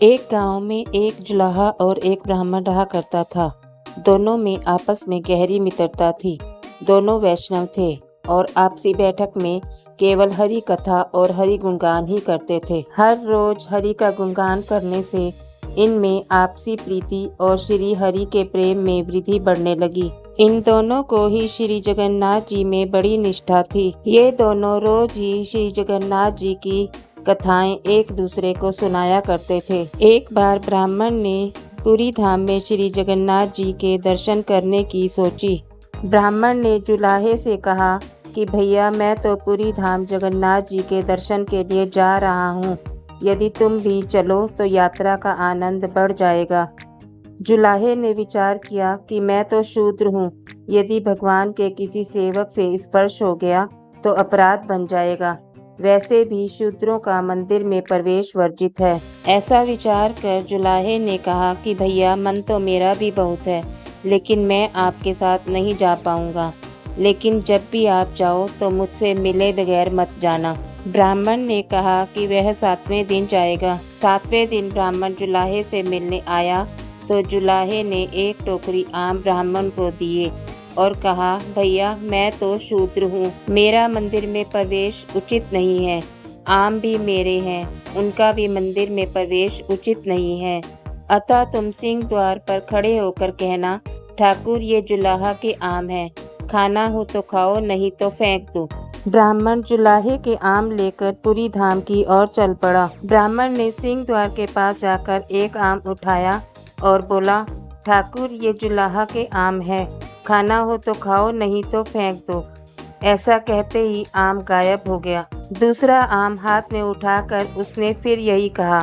एक गांव में एक जुलाहा और एक ब्राह्मण रहा करता था। दोनों में आपस में गहरी मित्रता थी। दोनों वैष्णव थे और आपसी बैठक में केवल हरि कथा और हरि गुणगान ही करते थे। हर रोज हरि का गुणगान करने से इनमें आपसी प्रीति और श्री हरि के प्रेम में वृद्धि बढ़ने लगी। इन दोनों को ही श्री जगन्नाथ जी में बड़ी निष्ठा थी। ये दोनों रोज ही श्री जगन्नाथ जी की कथाएं एक दूसरे को सुनाया करते थे। एक बार ब्राह्मण ने पुरी धाम में श्री जगन्नाथ जी के दर्शन करने की सोची। ब्राह्मण ने जुलाहे से कहा कि भैया, मैं तो पुरी धाम जगन्नाथ जी के दर्शन के लिए जा रहा हूँ। यदि तुम भी चलो तो यात्रा का आनंद बढ़ जाएगा। जुलाहे ने विचार किया कि मैं तो शूद्र हूँ, यदि भगवान के किसी सेवक से स्पर्श हो गया तो अपराध बन जाएगा। वैसे भी शूद्रों का मंदिर में प्रवेश वर्जित है। ऐसा विचार कर जुलाहे ने कहा कि भैया, मन तो मेरा भी बहुत है, लेकिन मैं आपके साथ नहीं जा पाऊंगा। लेकिन जब भी आप जाओ तो मुझसे मिले बगैर मत जाना। ब्राह्मण ने कहा कि वह 7वें दिन जाएगा। 7वें दिन ब्राह्मण जुलाहे से मिलने आया तो जुलाहे ने एक टोकरी आम ब्राह्मण को दिए और कहा, भैया, मैं तो शूद्र हूँ, मेरा मंदिर में प्रवेश उचित नहीं है। आम भी मेरे हैं, उनका भी मंदिर में प्रवेश उचित नहीं है। अतः तुम सिंह द्वार पर खड़े होकर कहना, ठाकुर, ये जुलाहा के आम हैं, खाना हो तो खाओ, नहीं तो फेंक दो। ब्राह्मण जुलाहे के आम लेकर पुरी धाम की ओर चल पड़ा। ब्राह्मण ने सिंह द्वार के पास जाकर एक आम उठाया और बोला, ठाकुर, ये जुलाहा के आम है, खाना हो तो खाओ, नहीं तो फेंक दो। ऐसा कहते ही आम गायब हो गया। दूसरा आम हाथ में उठाकर उसने फिर यही कहा,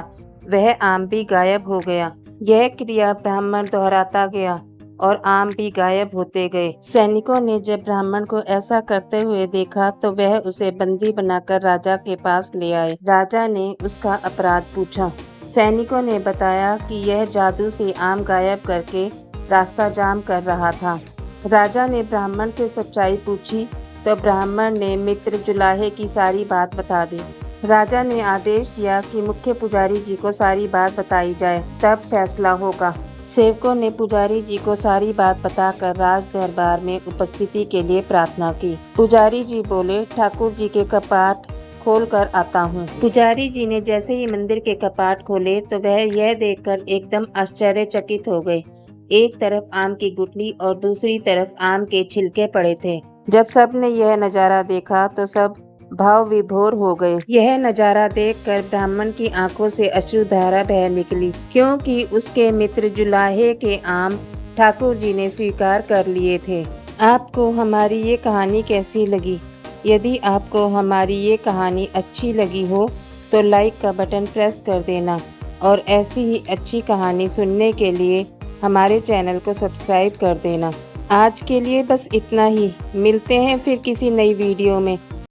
वह आम भी गायब हो गया। यह क्रिया ब्राह्मण दोहराता गया और आम भी गायब होते गए। सैनिकों ने जब ब्राह्मण को ऐसा करते हुए देखा तो वह उसे बंदी बनाकर राजा के पास ले आए। राजा ने उसका अपराध पूछा। सैनिकों ने बताया कि यह जादू से आम गायब करके रास्ता जाम कर रहा था। राजा ने ब्राह्मण से सच्चाई पूछी तो ब्राह्मण ने मित्र जुलाहे की सारी बात बता दी। राजा ने आदेश दिया कि मुख्य पुजारी जी को सारी बात बताई जाए, तब फैसला होगा। सेवकों ने पुजारी जी को सारी बात बताकर राज दरबार में उपस्थिति के लिए प्रार्थना की। पुजारी जी बोले, ठाकुर जी के कपाट खोल कर आता हूँ। पुजारी जी ने जैसे ही मंदिर के कपाट खोले तो वह यह देखकर एकदम आश्चर्यचकित हो गए। एक तरफ आम की गुठली और दूसरी तरफ आम के छिलके पड़े थे। जब सब ने यह नजारा देखा तो सब भाव विभोर हो गए। यह नजारा देखकर ब्राह्मण की आंखों से अश्रुधारा बह निकली, क्योंकि उसके मित्र जुलाहे के आम ठाकुर जी ने स्वीकार कर लिए थे। आपको हमारी ये कहानी कैसी लगी? यदि आपको हमारी ये कहानी अच्छी लगी हो तो लाइक का बटन प्रेस कर देना और ऐसी ही अच्छी कहानी सुनने के लिए हमारे चैनल को सब्सक्राइब कर देना। आज के लिए बस इतना ही। मिलते हैं फिर किसी नई वीडियो में।